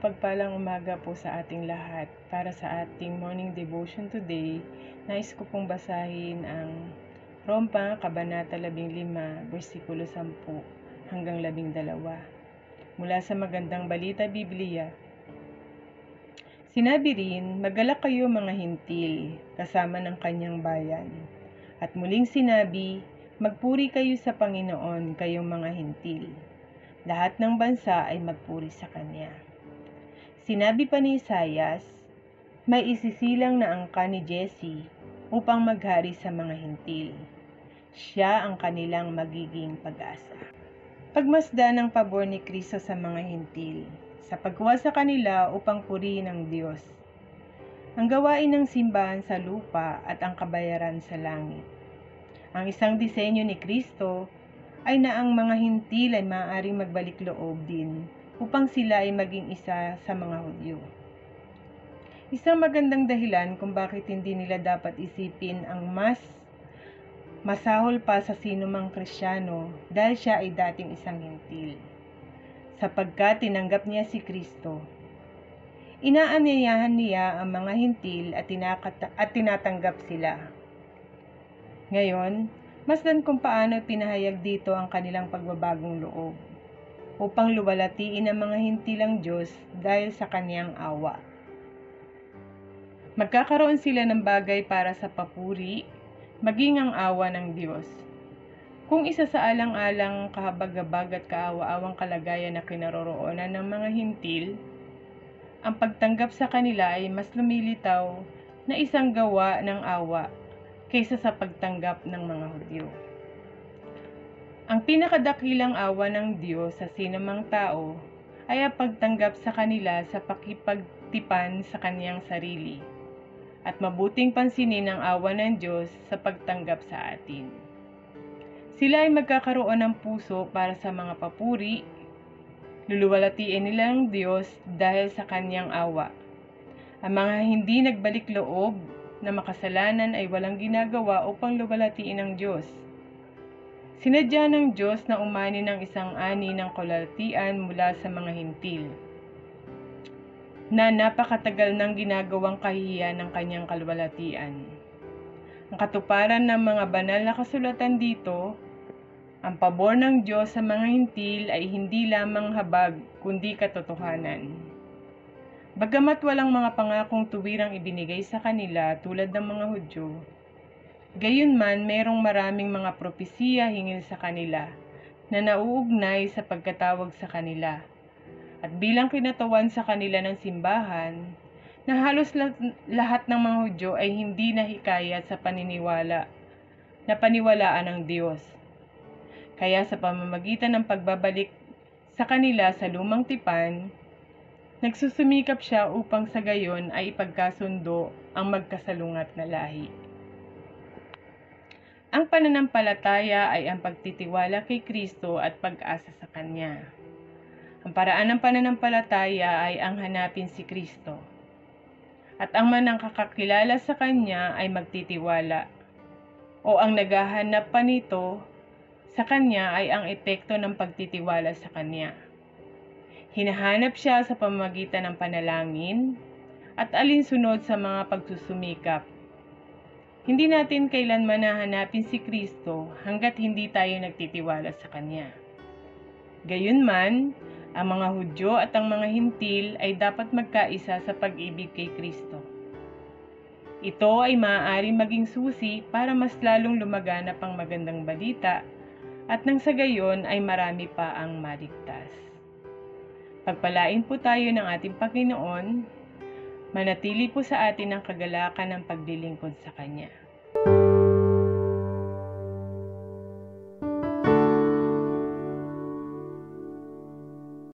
mapagpalang umaga po sa ating lahat. Para sa ating morning devotion today, nais ko pong basahin ang Rompa, Kabanata 15, versikulo 10 hanggang 12. Mula sa Magandang Balita Biblia. Sinabi rin, "Magalak kayo mga hintil, kasama ng kanyang bayan." At muling sinabi, "Magpuri kayo sa Panginoon, kayong mga hintil. Lahat ng bansa ay magpuri sa Kanya." Sinabi pa ni Isaias, "May isisilang na angka ni Jesse upang maghari sa mga hintil. Siya ang kanilang magiging pag-asa." Pagmasdan ng pabor ni Kristo sa mga hintil, sa pagkuha sa kanila upang purihin ang Diyos. Ang gawain ng simbahan sa lupa at ang kabayaran sa langit. Ang isang disenyo ni Kristo ay na ang mga hintil ay maaaring magbalik loob din upang sila ay maging isa sa mga Hudyo. Isang magandang dahilan kung bakit hindi nila dapat isipin ang mas masahol pa sa sinumang Kristiyano dahil siya ay dating isang hintil. Sapagkat tinanggap niya si Kristo. Inaanyayahan niya ang mga hintil at tinatanggap sila. Ngayon, masdan kung paano pinahayag dito ang kanilang pagbabagong loob upang luwalatiin ang mga hintil ang Diyos dahil sa Kaniyang awa. Magkakaroon sila ng bagay para sa papuri, maging ang awa ng Diyos. Kung isa sa alang-alang kahabag-habag at kaawa-awang kalagayan na kinaroroonan ng mga hintil, ang pagtanggap sa kanila ay mas lumilitaw na isang gawa ng awa kaysa sa pagtanggap ng mga Hudyo. Ang pinakadakilang awa ng Diyos sa sinumang tao ay ang pagtanggap sa kanila sa pakipagtipan sa kaniyang sarili at mabuting pansinin ang awa ng Diyos sa pagtanggap sa atin. Sila ay magkakaroon ng puso para sa mga papuri, luluwalatiin nila ang Diyos dahil sa kaniyang awa. Ang mga hindi nagbalik loob na makasalanan ay walang ginagawa upang luwalatiin ang Diyos. Sinadya ng Diyos na umani ng isang ani ng kaluwalhatian mula sa mga hintil, na napakatagal nang ginagawang kahihiyan ng kanyang kaluwalhatian. Ang katuparan ng mga banal na kasulatan dito, ang pabor ng Diyos sa mga hintil ay hindi lamang habag kundi katotohanan. Bagamat walang mga pangakong tuwirang ibinigay sa kanila tulad ng mga Hudyo, gayunman mayroong maraming mga propesiya hinggil sa kanila na nauugnay sa pagkatawag sa kanila. At bilang kinatawan sa kanila ng simbahan, na halos lahat ng mga Hudyo ay hindi nahikayat sa paniwalaan ng Diyos. Kaya sa pamamagitan ng pagbabalik sa kanila sa lumang tipan, nagsusumikap siya upang sa gayon ay ipagkasundo ang magkasalungat na lahi. Ang pananampalataya ay ang pagtitiwala kay Kristo at pag-asa sa Kanya. Ang paraan ng pananampalataya ay ang hanapin si Kristo. At ang manangkakakilala sa Kanya ay magtitiwala. O ang naghahanap pa nito sa Kanya ay ang epekto ng pagtitiwala sa Kanya. Hinahanap siya sa pamamagitan ng panalangin at alinsunod sa mga pagsusumikap. Hindi natin kailanman hahanapin si Kristo hanggat hindi tayo nagtitiwala sa Kanya. Gayunman, ang mga Hudyo at ang mga hintil ay dapat magkaisa sa pag-ibig kay Kristo. Ito ay maaaring maging susi para mas lalong lumaganap ang magandang balita at nang sa gayon ay marami pa ang maligtas. Pagpalain po tayo ng ating Panginoon, manatili po sa atin ang kagalakan ng paglilingkod sa Kanya.